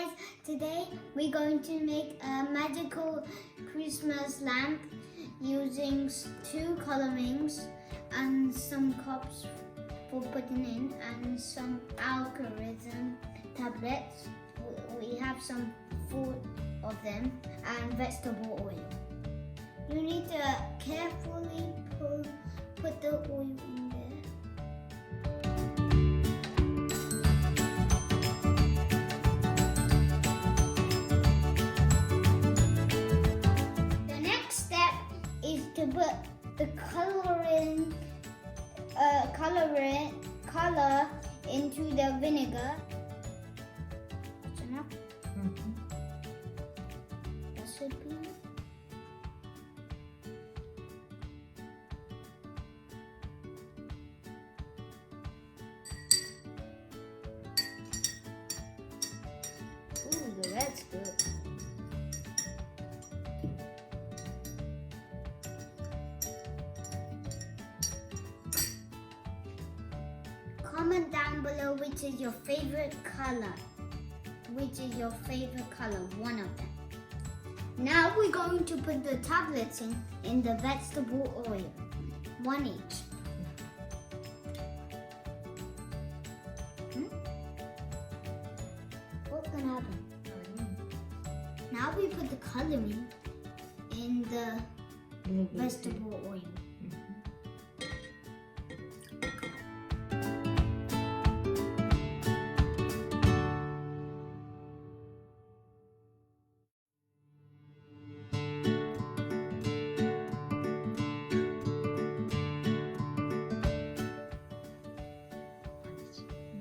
guys, today we're going to make a magical Christmas lamp using two colorings and some cups for putting in and some algorithm tablets. We have some four of them and vegetable oil. You need to carefully put the oil in there. To put the color into the vinegar. That's enough. That should be enough. Ooh, that's good. Comment down below which is your favorite color. Which is your favorite color? One of them. Now we're going to put the tablets in the vegetable oil. One each. What's gonna happen? Now we put the coloring in the vegetable oil.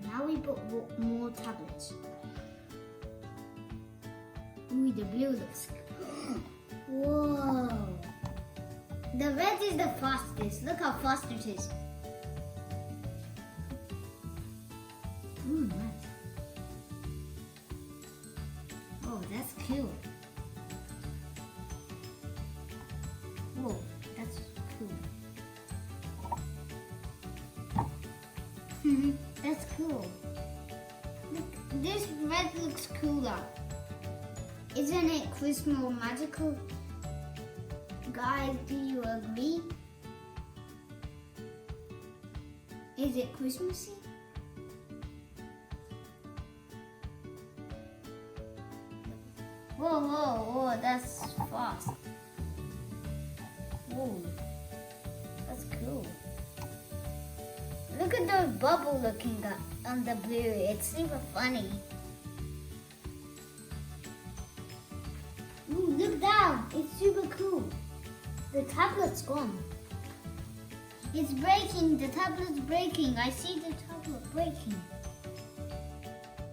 Now we put more tablets. Ooh, the blue looks good. Whoa! The red is the fastest. Look how fast it is. Ooh, nice. Oh, that's cool. Whoa, that's cool. That's cool. Look, this red looks cooler. Isn't it Christmas or magical? Guys, do you agree? Is it Christmassy? Whoa, whoa, whoa, that's fast. Whoa, that's cool. Look at the bubble looking on the blue. It's super funny. Ooh, look down. It's super cool. The tablet's gone. It's breaking. The tablet's breaking. I see the tablet breaking.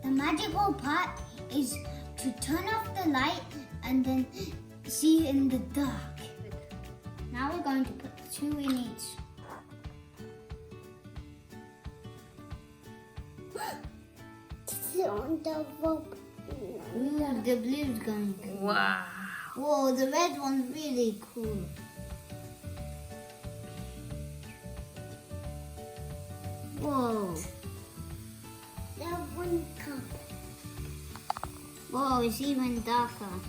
The magical part is to turn off the light and then see in the dark. Now we're going to put two in each. On the rope. Ooh, the blue's going cool. Wow. Whoa, the red one's really cool. Whoa. That one cup. Whoa, it's even darker.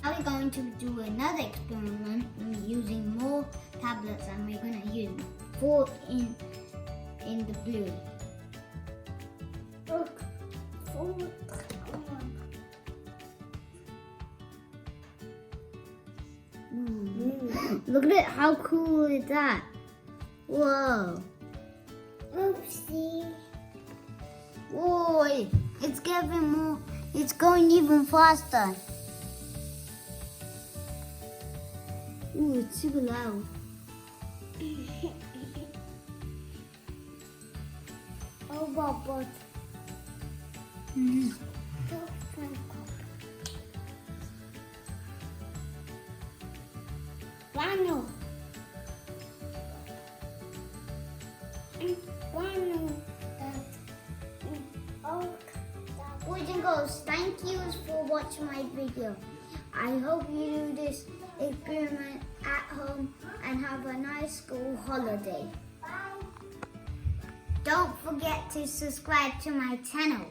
Now we're going to do another experiment using more tablets, and we're going to use 4 in the blue. Look, 4. Look at how cool is that? Whoa. Oopsie. Whoa, it's getting more, it's going even faster. Ooh, it's super loud. Oh, Bob. Bueno. Boys and girls, thank you for watching my video. I hope you do this experiment at home and have a nice school holiday. Bye. Don't forget to subscribe to my channel.